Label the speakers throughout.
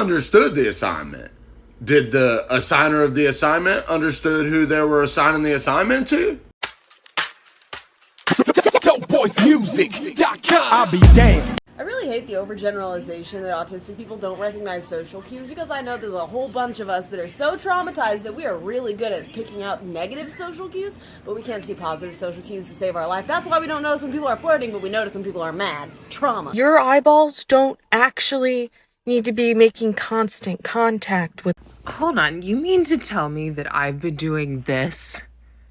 Speaker 1: understood the assignment. Did the assigner of the assignment understood who they were assigning the assignment to?
Speaker 2: I'll be damned.
Speaker 3: I really hate the overgeneralization that autistic people don't recognize social cues, because I know there's a whole bunch of us that are so traumatized that we are really good at picking out negative social cues, but we can't see positive social cues to save our life. That's why we don't notice when people are flirting, but we notice when people are mad. Trauma.
Speaker 4: Your eyeballs don't actually need to be making constant contact with...
Speaker 5: Hold on, you mean to tell me that I've been doing this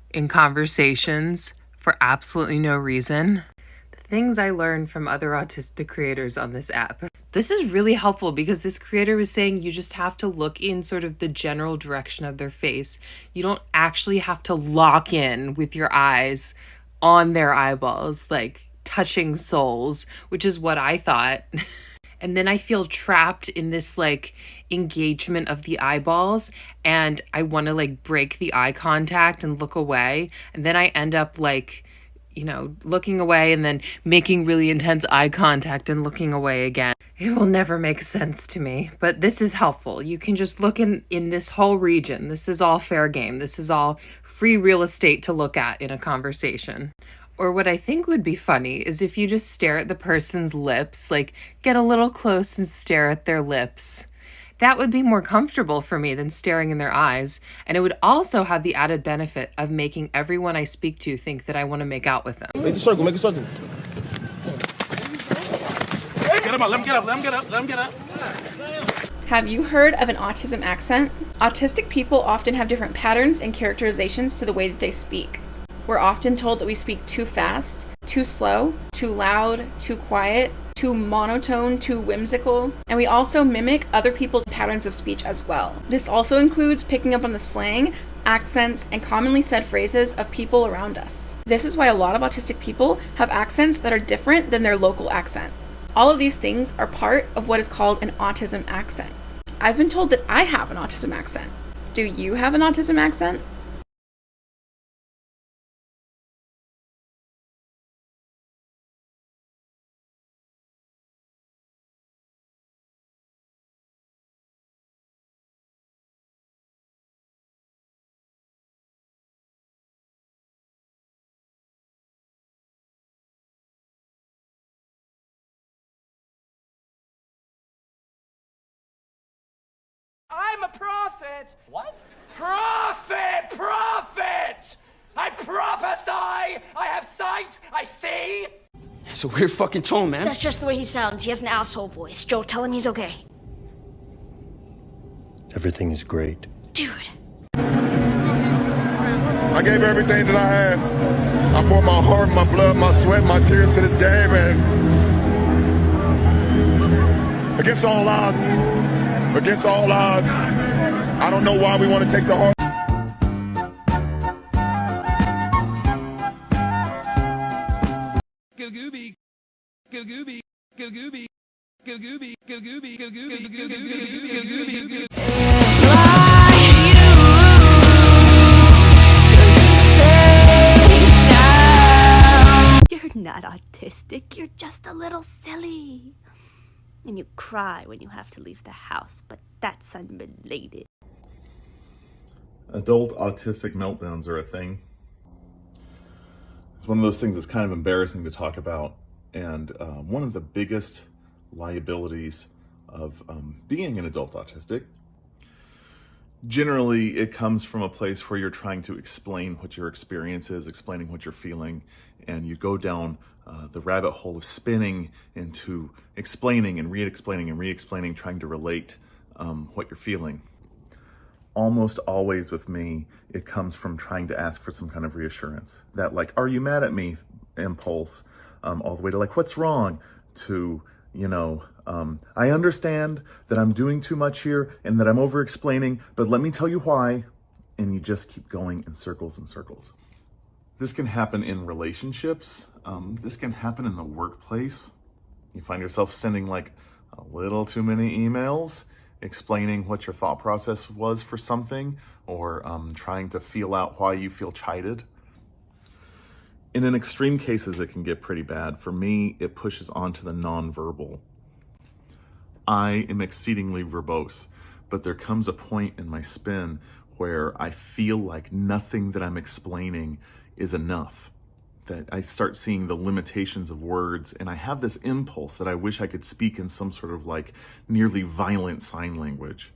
Speaker 5: in conversations for absolutely no reason? Things I learned from other autistic creators on this app. This is really helpful because this creator was saying you just have to look in sort of the general direction of their face. You don't actually have to lock in with your eyes on their eyeballs, like touching souls, which is what I thought. And then I feel trapped in this like engagement of the eyeballs, and I want to like break the eye contact and look away. And then I end up like, you know, looking away and then making really intense eye contact and looking away again. It will never make sense to me, but this is helpful. You can just look in this whole region. This is all fair game. This is all free real estate to look at in a conversation. Or what I think would be funny is if you just stare at the person's lips, like get a little close and stare at their lips. That would be more comfortable for me than staring in their eyes, and it would also have the added benefit of making everyone I speak to think that I want to make out with them.
Speaker 2: Make the circle, make a circle.
Speaker 6: Get him up, let him get up, let him get up, let him get up.
Speaker 7: Have you heard of an autism accent? Autistic people often have different patterns and characterizations to the way that they speak. We're often told that we speak too fast, too slow, too loud, too quiet, too monotone, too whimsical, and we also mimic other people's patterns of speech as well. This also includes picking up on the slang, accents, and commonly said phrases of people around us. This is why a lot of autistic people have accents that are different than their local accent. All of these things are part of what is called an autism accent. I've been told that I have an autism accent. Do you have an autism accent?
Speaker 6: I'm a prophet! What? Prophet! Prophet! I prophesy! I have sight! I see!
Speaker 2: It's a weird fucking tone, man.
Speaker 8: That's just the way he sounds. He has an asshole voice. Joe, tell him he's okay.
Speaker 9: Everything is great.
Speaker 8: Dude.
Speaker 10: I gave everything that I had. I poured my heart, my blood, my sweat, my tears to this game, and against all odds, I don't know why we want to take the heart.
Speaker 6: Goo-gooby. Goo-gooby. Goo-gooby. Goo-gooby. Goo-gooby. Goo-gooby. Goo-gooby.
Speaker 11: You're not autistic, you're just a little silly. And you cry when you have to leave the house, but that's unrelated.
Speaker 12: Adult autistic meltdowns are a thing. It's one of those things that's kind of embarrassing to talk about, and one of the biggest liabilities of being an adult autistic. Generally, it comes from a place where you're trying to explain what your experience is, explaining what you're feeling, and you go down the rabbit hole of spinning into explaining and re-explaining and re-explaining, trying to relate what you're feeling. Almost always with me, it comes from trying to ask for some kind of reassurance. That like, are you mad at me impulse, all the way to like, what's wrong, to, you know, I understand that I'm doing too much here and that I'm over-explaining, but let me tell you why. And you just keep going in circles and circles. This can happen in relationships. This can happen in the workplace. You find yourself sending like a little too many emails explaining what your thought process was for something, or trying to feel out why you feel chided. And in extreme cases, it can get pretty bad. For me, it pushes on to the nonverbal. I am exceedingly verbose, but there comes a point in my spin where I feel like nothing that I'm explaining is enough, that I start seeing the limitations of words, and I have this impulse that I wish I could speak in some sort of like nearly violent sign language.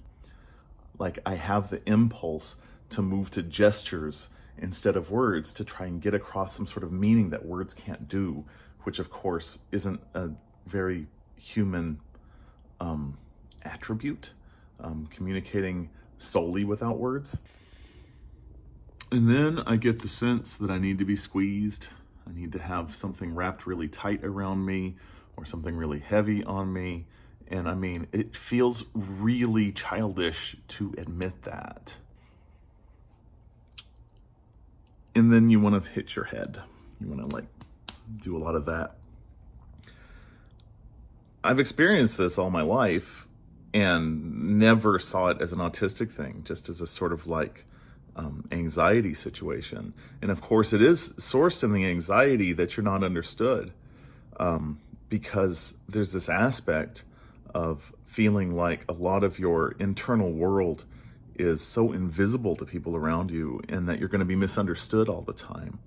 Speaker 12: Like I have the impulse to move to gestures instead of words to try and get across some sort of meaning that words can't do, which of course isn't a very human attribute, communicating solely without words. And then I get the sense that I need to be squeezed. I need to have something wrapped really tight around me or something really heavy on me. And I mean, it feels really childish to admit that. And then you want to hit your head. You want to like do a lot of that. I've experienced this all my life and never saw it as an autistic thing, just as a sort of like anxiety situation. And of course it is sourced in the anxiety that you're not understood, because there's this aspect of feeling like a lot of your internal world is so invisible to people around you and that you're going to be misunderstood all the time.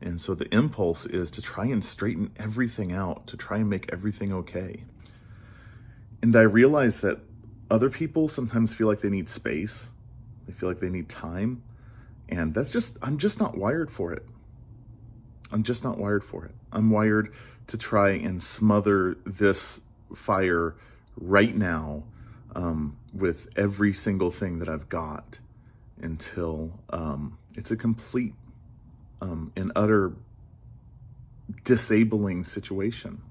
Speaker 12: And so the impulse is to try and straighten everything out, to try and make everything okay. And I realize that other people sometimes feel like they need space. They feel like they need time. And I'm just not wired for it. I'm just not wired for it. I'm wired to try and smother this fire right now with every single thing that I've got until it's a complete and utter disabling situation.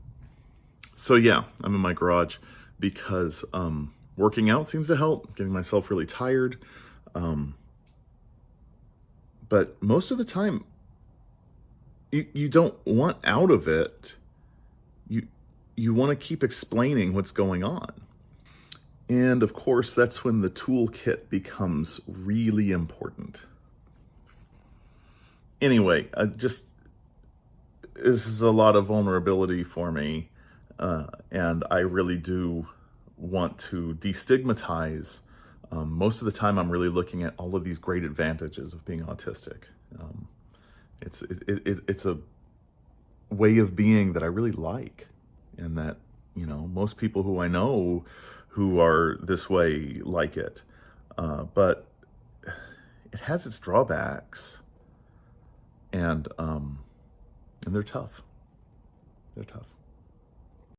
Speaker 12: So yeah, I'm in my garage because working out seems to help, getting myself really tired. But most of the time, you don't want out of it. You want to keep explaining what's going on. And of course, that's when the toolkit becomes really important. Anyway, this is a lot of vulnerability for me. And I really do want to destigmatize. Most of the time, I'm really looking at all of these great advantages of being autistic. It's a way of being that I really like, and that, you know, most people who I know who are this way like it. But it has its drawbacks, and they're tough. They're tough.